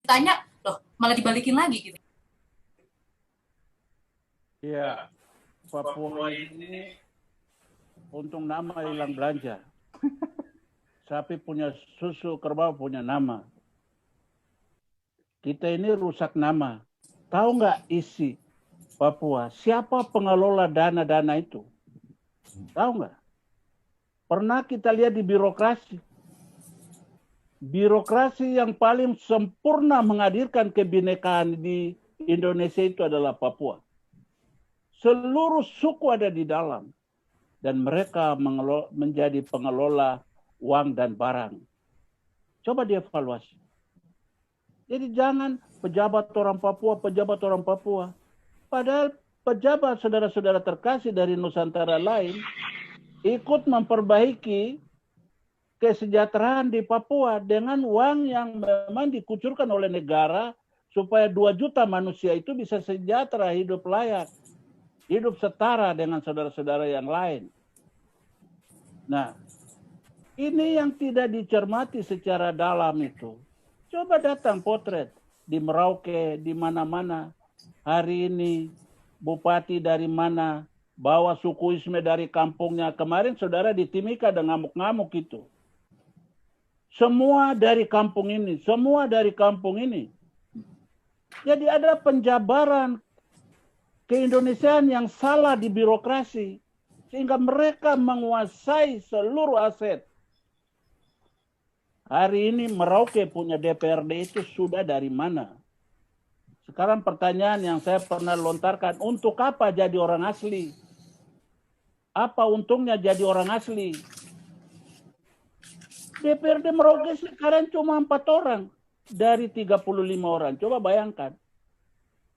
ditanya, loh malah dibalikin lagi gitu. Iya, Papua ini untung nama hilang belanja. Sapi punya susu, kerbau punya nama. Kita ini rusak nama. Tahu nggak isi Papua? Siapa pengelola dana-dana itu? Tahu nggak? Pernah kita lihat di birokrasi. Birokrasi yang paling sempurna menghadirkan kebinekaan di Indonesia itu adalah Papua. Seluruh suku ada di dalam. Dan mereka menjadi pengelola uang dan barang. Coba dievaluasi. Jadi jangan pejabat orang Papua. Padahal pejabat saudara-saudara terkasih dari Nusantara lain ikut memperbaiki kesejahteraan di Papua dengan uang yang memang dikucurkan oleh negara supaya 2 juta manusia itu bisa sejahtera, hidup layak, hidup setara dengan saudara-saudara yang lain. Nah, ini yang tidak dicermati secara dalam itu. Coba datang potret di Merauke, di mana-mana. Hari ini bupati dari mana, bawa suku Isme dari kampungnya. Kemarin saudara di Timika ada ngamuk-ngamuk itu. Semua dari kampung ini, semua dari kampung ini. Jadi ada penjabaran keindonesiaan yang salah di birokrasi. Sehingga mereka menguasai seluruh aset. Hari ini Merauke punya DPRD itu sudah dari mana? Sekarang pertanyaan yang saya pernah lontarkan, untuk apa jadi orang asli? Apa untungnya jadi orang asli? DPRD Merauke sekarang cuma 4 orang dari 35 orang. Coba bayangkan.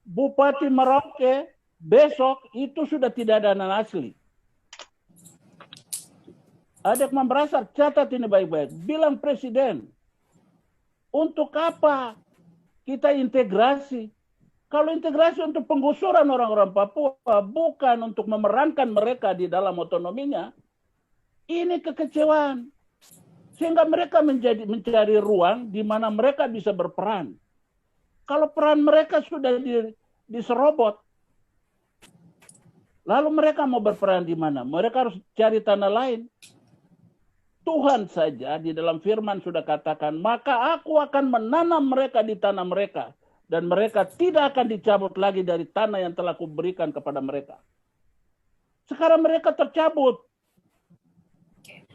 Bupati Merauke besok itu sudah tidak ada anak asli. Ada yang merasa, catat ini baik-baik. Bilang presiden, untuk apa kita integrasi? Kalau integrasi untuk penggusuran orang-orang Papua, bukan untuk memerankan mereka di dalam otonominya, ini kekecewaan. Sehingga mereka mencari ruang di mana mereka bisa berperan. Kalau peran mereka sudah diserobot, lalu mereka mau berperan di mana? Mereka harus cari tanah lain. Tuhan saja di dalam firman sudah katakan, maka aku akan menanam mereka di tanah mereka. Dan mereka tidak akan dicabut lagi dari tanah yang telah kuberikan kepada mereka. Sekarang mereka tercabut. Oke.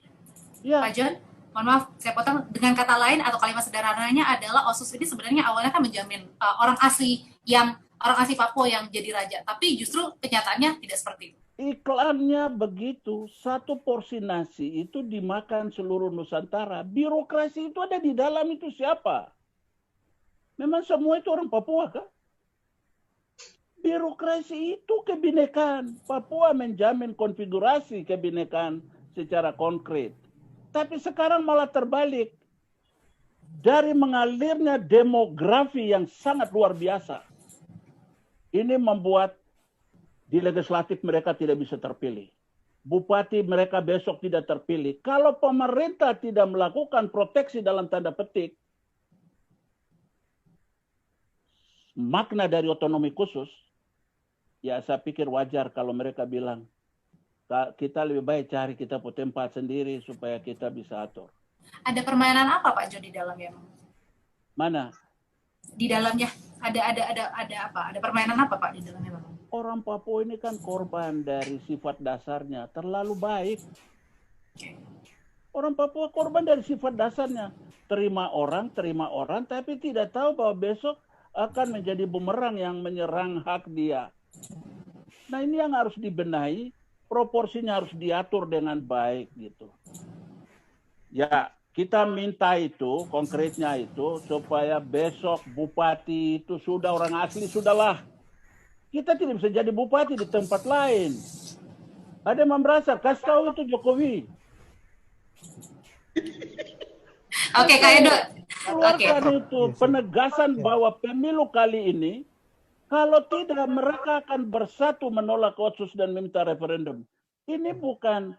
Ya. Pak John, mohon maaf, saya potong. Dengan kata lain atau kalimat sederhananya adalah OSUS ini sebenarnya awalnya kan menjamin orang asli Papua yang jadi raja. Tapi justru kenyataannya tidak seperti itu. Iklannya begitu, 1 porsi nasi itu dimakan seluruh Nusantara. Birokrasi itu ada di dalam itu siapa? Memang semua itu orang Papua kan? Birokrasi itu kebinekaan. Papua menjamin konfigurasi kebinekaan secara konkret. Tapi sekarang malah terbalik. Dari mengalirnya demografi yang sangat luar biasa. Ini membuat di legislatif mereka tidak bisa terpilih. Bupati mereka besok tidak terpilih. Kalau pemerintah tidak melakukan proteksi dalam tanda petik, makna dari otonomi khusus, ya saya pikir wajar kalau mereka bilang, kita lebih baik cari kita tempat sendiri supaya kita bisa atur. Ada permainan apa Pak Jo di dalamnya? Mana? Di dalamnya ada apa? Ada permainan apa Pak di dalamnya Bang? Orang Papua ini kan korban dari sifat dasarnya terlalu baik. Orang Papua korban dari sifat dasarnya. Terima orang, tapi tidak tahu bahwa besok akan menjadi bumerang yang menyerang hak dia. Nah ini yang harus dibenahi, proporsinya harus diatur dengan baik gitu. Ya, kita minta itu, konkretnya itu, supaya besok bupati itu sudah orang asli, sudahlah. Kita tidak bisa jadi bupati di tempat lain. Ada yang merasa, kasih tahu itu Jokowi. Oke, Kak Edo. Keluarkan itu penegasan bahwa pemilu kali ini, kalau tidak mereka akan bersatu menolak otsus dan minta referendum. Ini bukan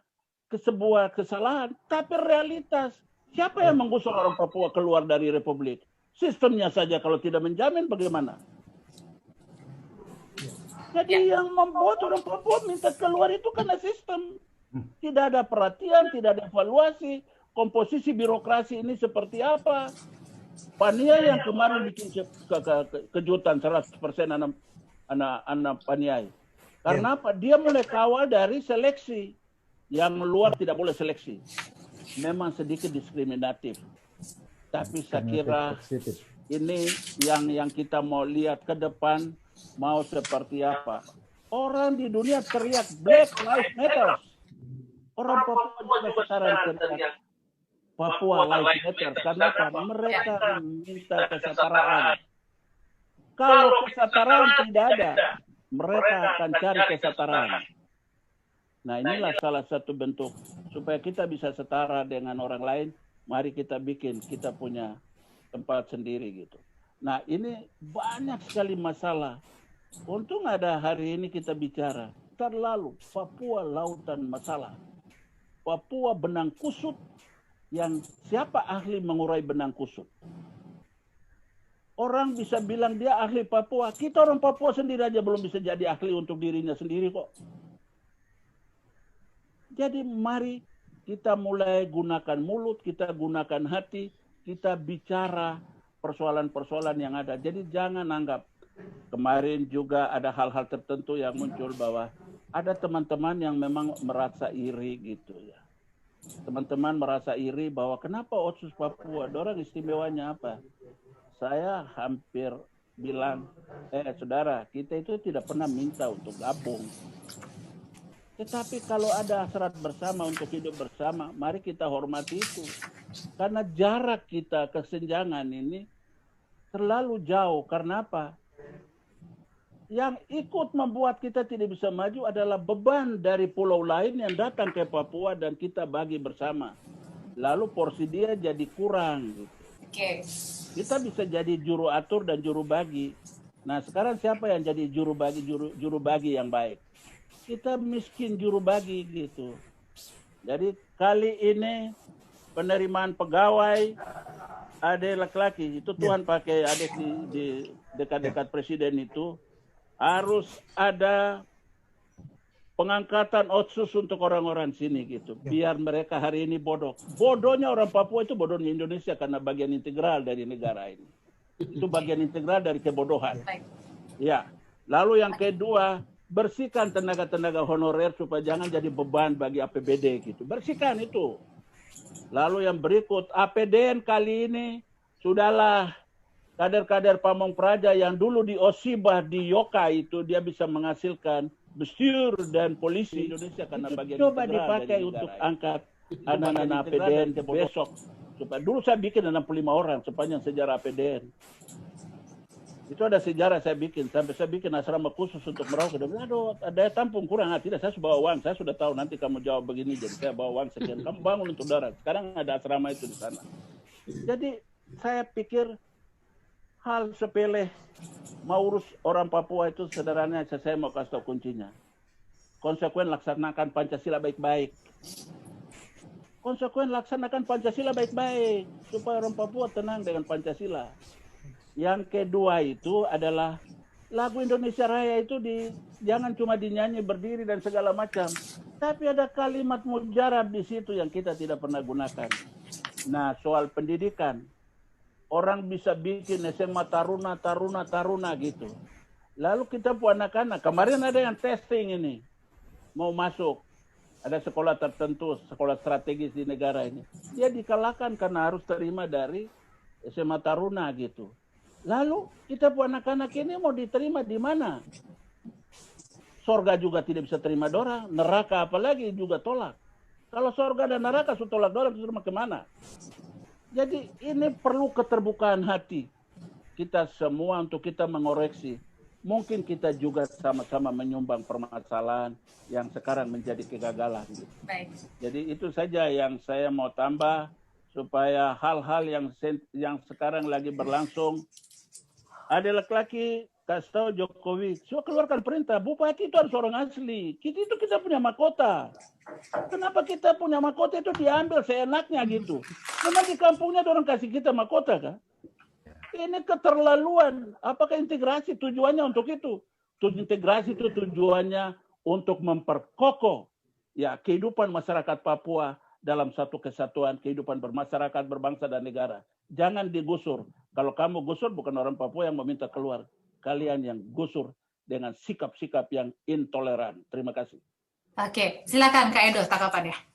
sebuah kesalahan, tapi realitas. Siapa yang menggusur orang Papua keluar dari Republik? Sistemnya saja kalau tidak menjamin bagaimana? Jadi yang membuat orang Papua minta keluar itu karena sistem. Tidak ada perhatian, tidak ada evaluasi, komposisi birokrasi ini seperti apa. Paniai yang kemarin bikin kejutan 100% anak Paniai. Karena apa? Dia mulai kawal dari seleksi. Yang luar tidak boleh seleksi. Memang sedikit diskriminatif. Tapi saya kira ini yang kita mau lihat ke depan mau seperti apa. Orang di dunia teriak Black Lives Matter. Orang Papua juga sekarang teriak Papua Lives Matter. Karena apa? Mereka minta kesetaraan. Kalau kesetaraan tidak ada, mereka akan cari kesetaraan. Nah, inilah salah satu bentuk supaya kita bisa setara dengan orang lain. Mari kita bikin, kita punya tempat sendiri gitu. Nah, ini banyak sekali masalah. Untung ada hari ini kita bicara. Terlalu Papua lautan masalah. Papua benang kusut yang siapa ahli mengurai benang kusut? Orang bisa bilang dia ahli Papua. Kita orang Papua sendiri aja belum bisa jadi ahli untuk dirinya sendiri kok. Jadi mari kita mulai gunakan mulut, kita gunakan hati, kita bicara persoalan-persoalan yang ada. Jadi jangan anggap kemarin juga ada hal-hal tertentu yang muncul bahwa ada teman-teman yang memang merasa iri gitu ya. Teman-teman merasa iri bahwa kenapa Otsus Papua, orang istimewanya apa? Saya hampir bilang, saudara, kita itu tidak pernah minta untuk gabung. Tetapi kalau ada hasrat bersama untuk hidup bersama, mari kita hormati itu. Karena jarak kita kesenjangan ini terlalu jauh. Karena apa? Yang ikut membuat kita tidak bisa maju adalah beban dari pulau lain yang datang ke Papua dan kita bagi bersama. Lalu porsi dia jadi kurang. Gitu. Kita bisa jadi juru atur dan juru bagi. Nah sekarang siapa yang jadi juru bagi yang baik? Kita miskin juru bagi gitu. Jadi kali ini penerimaan pegawai adik laki-laki itu Tuhan pakai adik di dekat-dekat presiden itu harus ada pengangkatan otsus untuk orang-orang sini gitu. Biar mereka hari ini bodoh. Bodohnya orang Papua itu bodohnya Indonesia karena bagian integral dari negara ini. Itu bagian integral dari kebodohan. Ya. Lalu yang kedua, bersihkan tenaga-tenaga honorer supaya jangan jadi beban bagi APBD gitu. Bersihkan itu. Lalu yang berikut, APDN kali ini sudahlah kader-kader Pamong Praja yang dulu di Osibah di Yoka itu dia bisa menghasilkan besyur dan polisi Indonesia karena bagian coba dipakai untuk angkat anak-anak APDN ke besok. Supaya dulu saya bikin 65 orang sepanjang sejarah APDN. Itu ada sejarah saya bikin, sampai saya bikin asrama khusus untuk Merauke. Dia bilang, aduh, daya tampung kurang. Tidak, saya sudah bawa uang. Saya sudah tahu nanti kamu jawab begini, jadi saya bawa uang sekian. Kamu bangun untuk darat. Sekarang ada asrama itu di sana. Jadi saya pikir hal sepele mau urus orang Papua itu sederhananya. Saya mau kasih tahu kuncinya. Konsekuen laksanakan Pancasila baik-baik. Konsekuen laksanakan Pancasila baik-baik supaya orang Papua tenang dengan Pancasila. Yang kedua itu adalah lagu Indonesia Raya itu jangan cuma dinyanyi berdiri dan segala macam, tapi ada kalimat mujarab di situ yang kita tidak pernah gunakan. Nah, soal pendidikan, orang bisa bikin SMA taruna gitu. Lalu kita pun anak-anak, kemarin ada yang testing ini, mau masuk, ada sekolah tertentu, sekolah strategis di negara ini, dia dikalahkan karena harus terima dari SMA taruna gitu. Lalu kita pun anak-anak ini mau diterima di mana? Sorga juga tidak bisa terima dorang, neraka apalagi juga tolak. Kalau sorga dan neraka sudah tolak dorang, terima kemana? Jadi ini perlu keterbukaan hati kita semua untuk kita mengoreksi. Mungkin kita juga sama-sama menyumbang permasalahan yang sekarang menjadi kegagalan. Baik. Jadi itu saja yang saya mau tambah supaya hal-hal yang sekarang lagi berlangsung. Ada laki-laki kasih tahu Jokowi, so keluarkan perintah, bupati itu harus orang asli. Kita punya mahkota. Kenapa kita punya mahkota itu diambil seenaknya gitu? Memang di kampungnya orang kasih kita mahkota kan? Ini keterlaluan. Apakah integrasi tujuannya untuk itu? Integrasi itu tujuannya untuk memperkokoh ya kehidupan masyarakat Papua dalam satu kesatuan, kehidupan bermasyarakat, berbangsa dan negara. Jangan digusur. Kalau kamu gusur, bukan orang Papua yang meminta keluar. Kalian yang gusur dengan sikap-sikap yang intoleran. Terima kasih. Oke, silakan Kak Edo tanggapannya.